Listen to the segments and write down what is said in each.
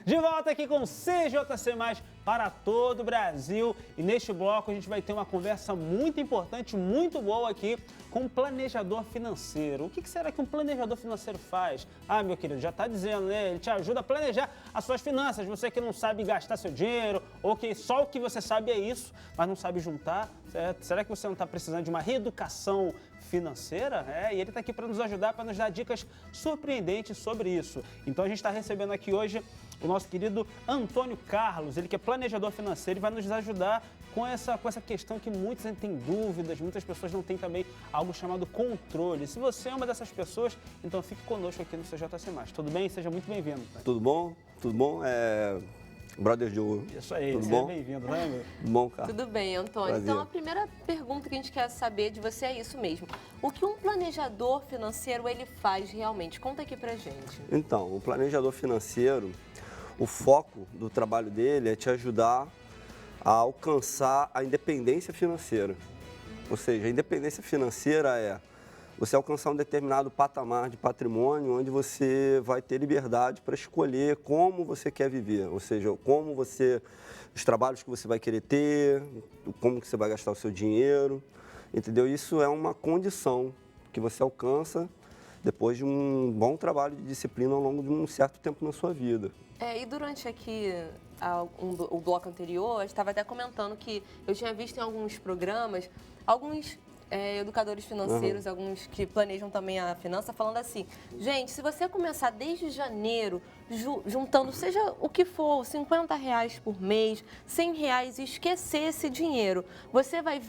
De volta aqui com o CJC+, para todo o Brasil. E neste bloco a gente vai ter uma conversa muito importante, muito boa aqui com um planejador financeiro. O que será que um planejador financeiro faz? Ah, meu querido, já está dizendo, né? Ele te ajuda a planejar as suas finanças. Você que não sabe gastar seu dinheiro, ou que só o que você sabe é isso, mas não sabe juntar. Certo? Será que você não está precisando de uma reeducação financeira? E ele está aqui para nos ajudar, para nos dar dicas surpreendentes sobre isso. Então a gente está recebendo aqui hoje o nosso querido Antônio Carlos, ele que é planejador financeiro e vai nos ajudar com essa questão que muitos têm dúvidas, muitas pessoas não têm também algo chamado controle. Se você é uma dessas pessoas, então fique conosco aqui no CJC+. Tudo bem? Seja muito bem-vindo. Tudo bom? Tudo bom? Brother Joe. Isso aí, tudo seja bom? Bem-vindo, né, meu? Tudo bom, cara? Tudo bem, Antônio. Prazer. Então, a primeira pergunta que a gente quer saber de você é isso mesmo. O que um planejador financeiro, ele faz realmente? Conta aqui pra gente. Então, o planejador financeiro, o foco do trabalho dele é te ajudar a alcançar a independência financeira. Ou seja, a independência financeira é você alcançar um determinado patamar de patrimônio onde você vai ter liberdade para escolher como você quer viver, ou seja, os trabalhos que você vai querer ter, como que você vai gastar o seu dinheiro, entendeu? Isso é uma condição que você alcança depois de um bom trabalho de disciplina ao longo de um certo tempo na sua vida. E durante aqui o bloco anterior, eu estava até comentando que eu tinha visto em alguns programas, alguns educadores financeiros, alguns que planejam também a finança, falando assim, gente, se você começar desde janeiro, juntando seja o que for, R$50 por mês, R$100 e esquecer esse dinheiro, você vai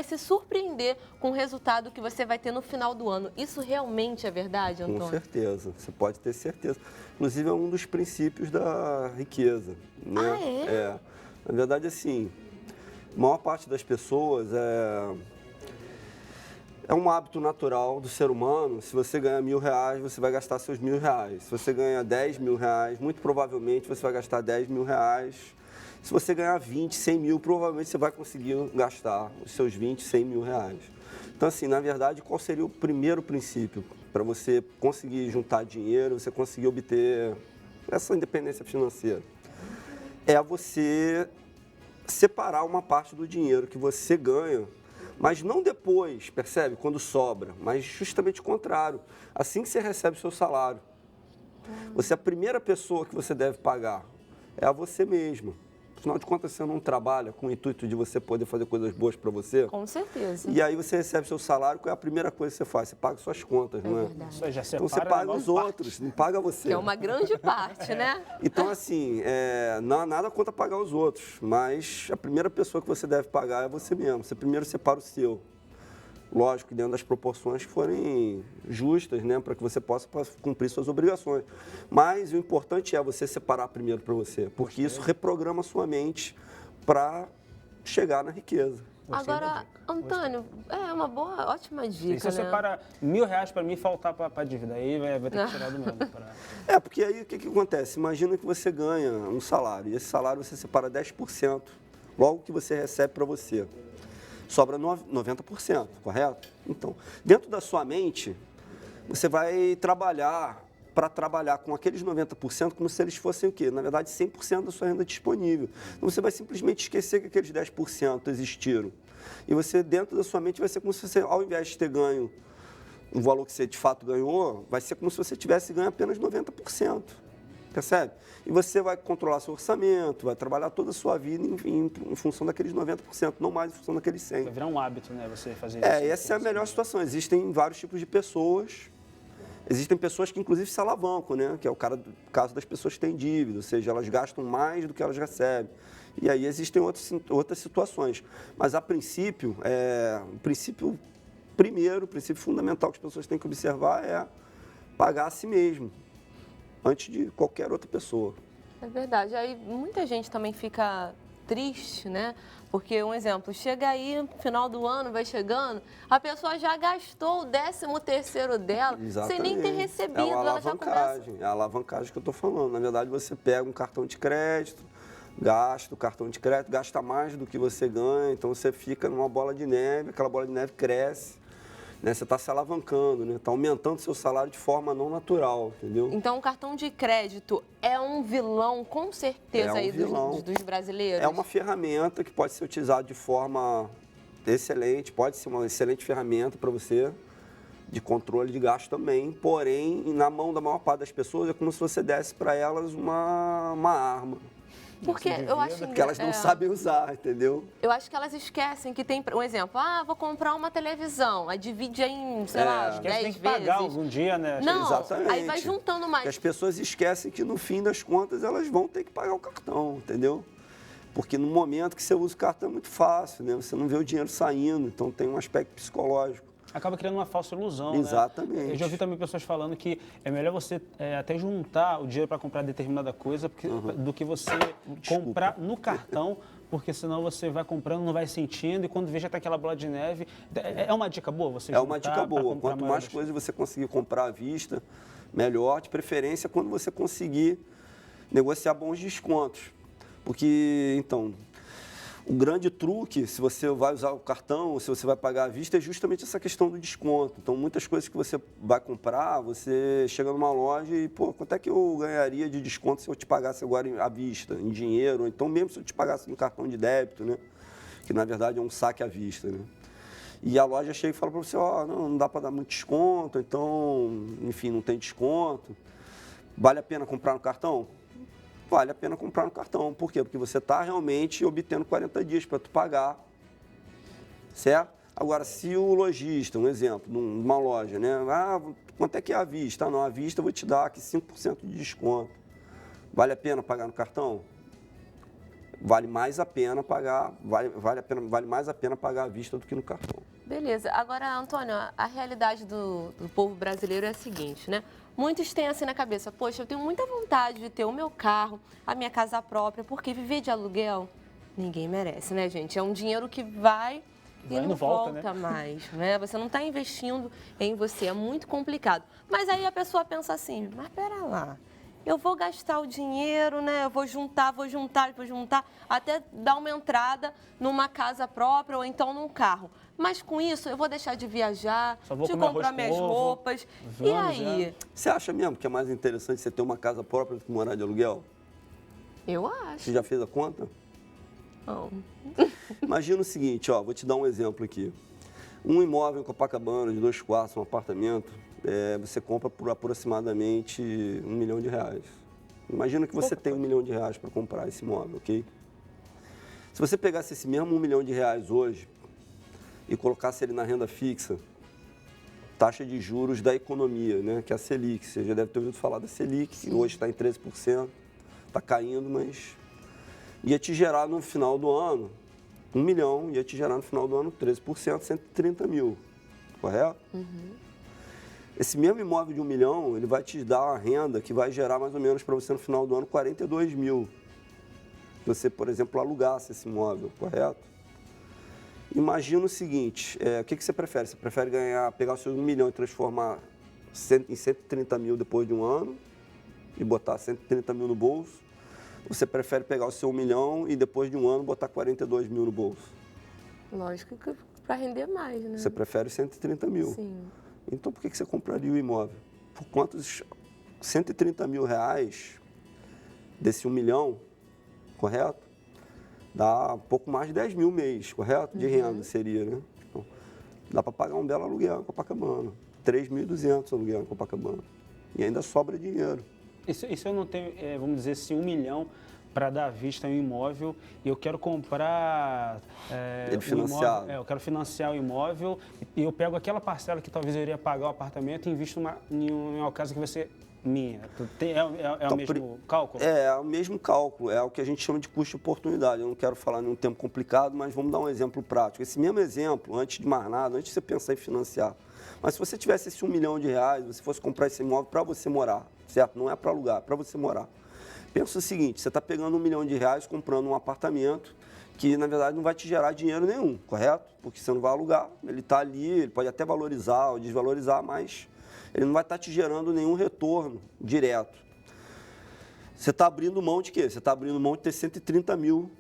se surpreender com o resultado que você vai ter no final do ano. Isso realmente é verdade, Antônio? Com certeza, você pode ter certeza. Inclusive é um dos princípios da riqueza, né? Ah, é? Na verdade, assim, a maior parte das pessoas é um hábito natural do ser humano. Se você ganha R$1.000, você vai gastar seus R$1.000. Se você ganha R$10.000, muito provavelmente você vai gastar R$10.000. Se você ganhar 20, 100 mil, provavelmente você vai conseguir gastar os seus 20, 100 mil reais. Então, assim, na verdade, qual seria o primeiro princípio para você conseguir juntar dinheiro, você conseguir obter essa independência financeira? É você separar uma parte do dinheiro que você ganha, mas não depois, percebe? Quando sobra, mas justamente o contrário. Assim que você recebe o seu salário, a primeira pessoa que você deve pagar é a você mesma. Afinal de contas, você não trabalha com o intuito de você poder fazer coisas boas para você? Com certeza. E aí você recebe seu salário, qual é a primeira coisa que você faz? Você paga suas contas, não é? Verdade. Já Então você paga os outros, não paga você. Que é uma grande parte, né? Então, assim, não há nada contra pagar os outros, mas a primeira pessoa que você deve pagar é você mesmo. Você primeiro separa o seu. Lógico, dentro das proporções que forem justas, né, para que você possa cumprir suas obrigações. Mas o importante é você separar primeiro para você, porque isso reprograma a sua mente para chegar na riqueza. Agora, Antônio, é uma boa, ótima dica, E se você separa R$1.000 para mim e faltar para a dívida, aí vai ter que tirar do meu. Porque aí o que acontece? Imagina que você ganha um salário, e esse salário você separa 10%, logo que você recebe para você. Sobra 90%, correto? Então, dentro da sua mente, você vai trabalhar com aqueles 90% como se eles fossem o quê? Na verdade, 100% da sua renda disponível. Então, você vai simplesmente esquecer que aqueles 10% existiram. E você, dentro da sua mente, vai ser como se você, ao invés de ter ganho o valor que você de fato ganhou, vai ser como se você tivesse ganho apenas 90%. Percebe? E você vai controlar seu orçamento, vai trabalhar toda a sua vida em função daqueles 90%, não mais em função daqueles 100%. Vai virar um hábito, né, você fazer isso. Essa é a melhor situação. Existem vários tipos de pessoas. Existem pessoas que, inclusive, se alavancam, né? Que é o caso das pessoas que têm dívida, ou seja, elas gastam mais do que elas recebem. E aí existem outras situações. Mas, a princípio, o princípio fundamental que as pessoas têm que observar é pagar a si mesmo, antes de qualquer outra pessoa. É verdade. Aí muita gente também fica triste, né? Porque, um exemplo, chega aí, no final do ano, vai chegando, a pessoa já gastou o 13º dela, sem nem ter recebido, ela já começa... É a alavancagem que eu estou falando. Na verdade, você pega um cartão de crédito, gasta o cartão de crédito, gasta mais do que você ganha, então você fica numa bola de neve, aquela bola de neve cresce, né? Você está se alavancando, né? Está aumentando seu salário de forma não natural, entendeu? Então, o cartão de crédito é um vilão, com certeza, É um aí vilão. dos brasileiros? É uma ferramenta que pode ser utilizada de forma excelente, pode ser uma excelente ferramenta para você, de controle de gasto também, porém, na mão da maior parte das pessoas, é como se você desse para elas uma arma, Porque eu acho que elas não sabem usar, entendeu? Eu acho que elas esquecem que tem, um exemplo, vou comprar uma televisão, aí divide em, sei lá, Acho que eles 10 têm que pagar vezes. algum dia, né? Não, Exatamente. aí vai juntando mais. Porque as pessoas esquecem que, no fim das contas, elas vão ter que pagar o cartão, entendeu? Porque no momento que você usa o cartão é muito fácil, né? Você não vê o dinheiro saindo, então tem um aspecto psicológico. Acaba criando uma falsa ilusão, Exatamente. né? Eu já ouvi também pessoas falando que é melhor você até juntar o dinheiro para comprar determinada coisa do que você comprar no cartão, porque senão você vai comprando, não vai sentindo e quando vê já está aquela bola de neve. É uma dica boa você juntar? É uma dica boa. Quanto mais coisas você conseguir comprar à vista, melhor, de preferência quando você conseguir negociar bons descontos. Porque, então, o grande truque, se você vai usar o cartão, ou se você vai pagar à vista, é justamente essa questão do desconto. Então, muitas coisas que você vai comprar, você chega numa loja e, pô, quanto é que eu ganharia de desconto se eu te pagasse agora à vista, em dinheiro, ou então mesmo se eu te pagasse no cartão de débito, né? Que, na verdade, é um saque à vista, né? E a loja chega e fala para você, não dá para dar muito desconto, então, enfim, não tem desconto. Vale a pena comprar no cartão? Vale a pena comprar no cartão. Por quê? Porque você está realmente obtendo 40 dias para tu pagar, certo? Agora, se o lojista, um exemplo, numa loja, né? Quanto é que é à vista? Não, à vista eu vou te dar aqui 5% de desconto. Vale a pena pagar no cartão? Vale mais a pena pagar, vale mais a pena pagar à vista do que no cartão. Beleza. Agora, Antônio, a realidade do povo brasileiro é a seguinte, né? Muitos têm assim na cabeça, poxa, eu tenho muita vontade de ter o meu carro, a minha casa própria, porque viver de aluguel, ninguém merece, né, gente? É um dinheiro que vai e não volta mais, né? Você não está investindo em você, é muito complicado. Mas aí a pessoa pensa assim, mas pera lá, eu vou gastar o dinheiro, né? Eu vou juntar, até dar uma entrada numa casa própria ou então num carro. Mas com isso, eu vou deixar de viajar, de comprar minhas roupas. E aí? Você acha mesmo que é mais interessante você ter uma casa própria do que morar de aluguel? Eu acho. Você já fez a conta? Não. Imagina o seguinte, vou te dar um exemplo aqui. Um imóvel em Copacabana, de 2 quartos, um apartamento, você compra por aproximadamente R$1 milhão. Imagina que você tem R$1 milhão para comprar esse imóvel, ok? Se você pegasse esse mesmo R$1 milhão hoje e colocasse ele na renda fixa, taxa de juros da economia, né, que é a Selic, você já deve ter ouvido falar da Selic, que hoje está em 13%, está caindo, mas ia te gerar no final do ano, 1 milhão, ia te gerar no final do ano 13%, 130 mil, correto? Uhum. Esse mesmo imóvel de 1 milhão, ele vai te dar uma renda que vai gerar mais ou menos para você no final do ano 42 mil. Se você, por exemplo, alugasse esse imóvel, correto? Imagina o seguinte, o que você prefere? Você prefere pegar o seu 1 milhão e transformar em 130 mil depois de um ano e botar 130 mil no bolso? Ou você prefere pegar o seu 1 milhão e depois de um ano botar 42 mil no bolso? Lógico que para render mais, né? Você prefere 130 mil. Sim. Então, por que você compraria o imóvel? Por quantos 130 mil reais desse 1 milhão, correto? Dá um pouco mais de 10 mil mês, correto? De renda seria, né? Então, dá para pagar um belo aluguel em Copacabana. 3.200 aluguel em Copacabana. E ainda sobra dinheiro. E se eu não tenho, vamos dizer assim, 1 milhão para dar à vista em um imóvel e eu quero comprar Ele financiado. Eu quero financiar o imóvel e eu pego aquela parcela que talvez eu iria pagar o apartamento e invisto em uma casa que vai ser minha. O mesmo cálculo? É o mesmo cálculo, é o que a gente chama de custo de oportunidade. Eu não quero falar em um tempo complicado, mas vamos dar um exemplo prático. Esse mesmo exemplo, antes de mais nada, antes de você pensar em financiar, mas se você tivesse esse 1 milhão de reais, você fosse comprar esse imóvel para você morar, certo? Não é para alugar, é para você morar. Pensa o seguinte, você está pegando 1 milhão de reais, comprando um apartamento que, na verdade, não vai te gerar dinheiro nenhum, correto? Porque você não vai alugar, ele está ali, ele pode até valorizar ou desvalorizar, mas ele não vai estar te gerando nenhum retorno direto. Você está abrindo mão de quê? Você está abrindo mão de ter 130 mil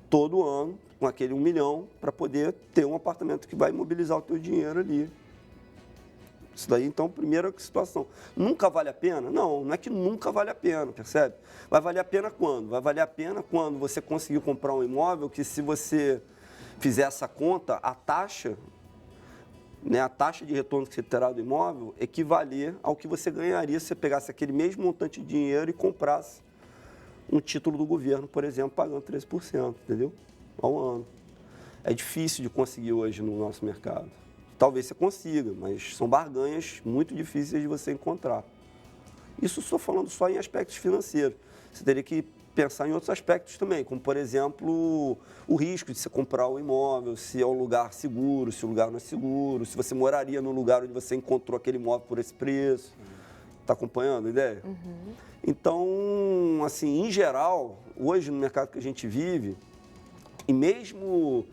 todo ano, com aquele 1 milhão, para poder ter um apartamento que vai imobilizar o teu dinheiro ali Isso daí, então, primeira situação. Nunca vale a pena? Não é que nunca vale a pena, percebe? Vai valer a pena quando? Vai valer a pena quando você conseguir comprar um imóvel que, se você fizer essa conta, a taxa, né, a taxa de retorno que você terá do imóvel equivaler ao que você ganharia se você pegasse aquele mesmo montante de dinheiro e comprasse um título do governo, por exemplo, pagando 13%, entendeu? Ao ano. É difícil de conseguir hoje no nosso mercado. Talvez você consiga, mas são barganhas muito difíceis de você encontrar. Isso estou falando só em aspectos financeiros. Você teria que pensar em outros aspectos também, como, por exemplo, o risco de você comprar o imóvel, se é um lugar seguro, se o lugar não é seguro, se você moraria no lugar onde você encontrou aquele imóvel por esse preço. Está acompanhando a ideia? Uhum. Então, assim, em geral, hoje no mercado que a gente vive, e mesmo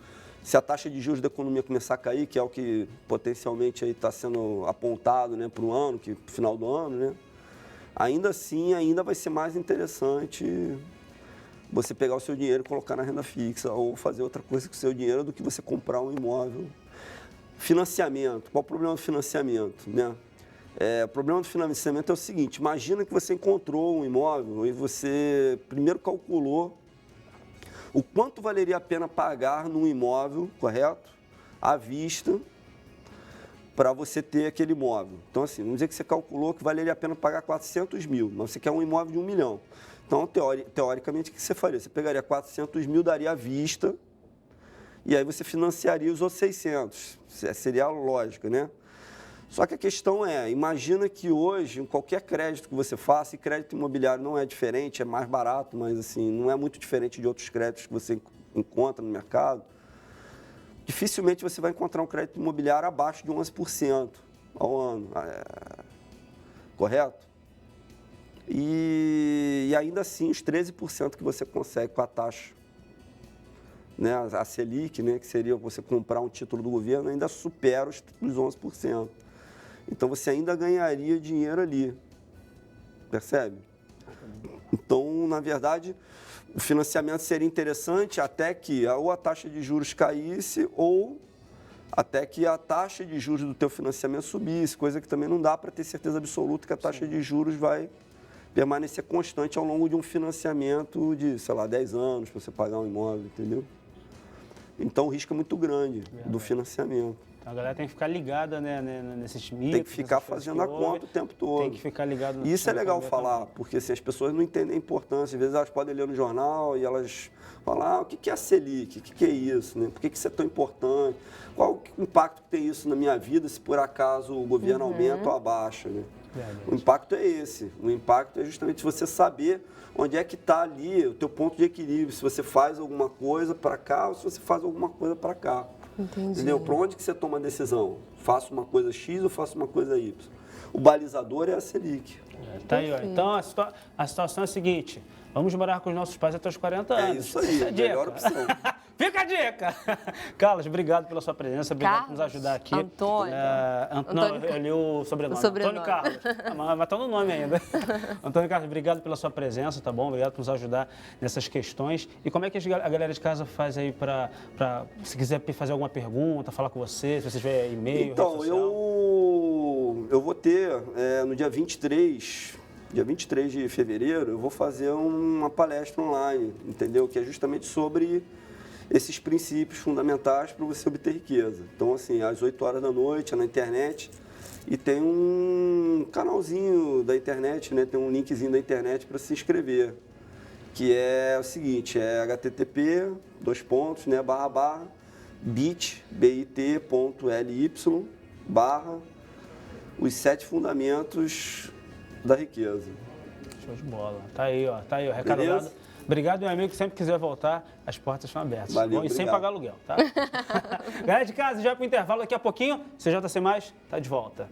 se a taxa de juros da economia começar a cair, que é o que potencialmente está sendo apontado, né, para o ano, para o final do ano, né, ainda assim, ainda vai ser mais interessante você pegar o seu dinheiro e colocar na renda fixa ou fazer outra coisa com o seu dinheiro do que você comprar um imóvel. Financiamento. Qual o problema do financiamento, né? O problema do financiamento é o seguinte: imagina que você encontrou um imóvel e você primeiro calculou o quanto valeria a pena pagar num imóvel, correto? À vista, para você ter aquele imóvel. Então, assim, vamos dizer que você calculou que valeria a pena pagar 400 mil, mas você quer um imóvel de 1 milhão. Então, teoricamente, o que você faria? Você pegaria 400 mil, daria à vista, e aí você financiaria os outros 600. Seria a lógica, né? Só que a questão é, imagina que hoje, em qualquer crédito que você faça, e crédito imobiliário não é diferente, é mais barato, mas assim, não é muito diferente de outros créditos que você encontra no mercado, dificilmente você vai encontrar um crédito imobiliário abaixo de 11% ao ano. Correto? E ainda assim, os 13% que você consegue com a taxa, né, a Selic, né, que seria você comprar um título do governo, ainda supera os 11%. Então, você ainda ganharia dinheiro ali, percebe? Então, na verdade, o financiamento seria interessante até que ou a taxa de juros caísse ou até que a taxa de juros do teu financiamento subisse, coisa que também não dá para ter certeza absoluta que a taxa de juros vai permanecer constante ao longo de um financiamento de, sei lá, 10 anos para você pagar um imóvel, entendeu? Então, o risco é muito grande do financiamento. A galera tem que ficar ligada, né, nesses mitos. Tem que ficar fazendo a conta o tempo todo. Tem que ficar ligado. E isso é legal falar, porque assim, as pessoas não entendem a importância. Às vezes elas podem ler no jornal e elas falam, o que é a Selic? O que é isso? Né? Por que isso é tão importante? Qual o impacto que tem isso na minha vida se por acaso o governo aumenta ou abaixa? Né? O impacto é esse. O impacto é justamente você saber onde é que está ali o teu ponto de equilíbrio. Se você faz alguma coisa para cá ou se você faz alguma coisa para cá. Entendi. Entendeu? Para onde que você toma a decisão? Faço uma coisa X ou faço uma coisa Y? O balizador é a Selic. Tá aí, ó. Então, a situação é a seguinte: vamos morar com os nossos pais até os 40 anos. É isso aí, é a melhor opção. Fica a dica! Carlos, obrigado pela sua presença, obrigado por nos ajudar aqui. Antônio. Não, eu li o sobrenome. Antônio Carlos. Mas tá no nome ainda. Antônio Carlos, obrigado pela sua presença, tá bom? Obrigado por nos ajudar nessas questões. E como é que a galera de casa faz aí para se quiser fazer alguma pergunta, falar com você, se você tiver e-mail, então, rede social? eu vou ter, no dia 23 de fevereiro, eu vou fazer uma palestra online, entendeu? Que é justamente sobre esses princípios fundamentais para você obter riqueza. Então, assim, às 8 horas da noite, é na internet, e tem um canalzinho da internet, né? Tem um linkzinho da internet para se inscrever, que é o seguinte, é http, bit.ly, os 7 fundamentos da riqueza. Show de bola. Tá aí, ó. Recado dado. Obrigado, meu amigo, que sempre quiser voltar, as portas estão abertas. Valeu, e sem pagar aluguel, tá? Galera de casa, já para o intervalo daqui a pouquinho, CJC+, tá de volta.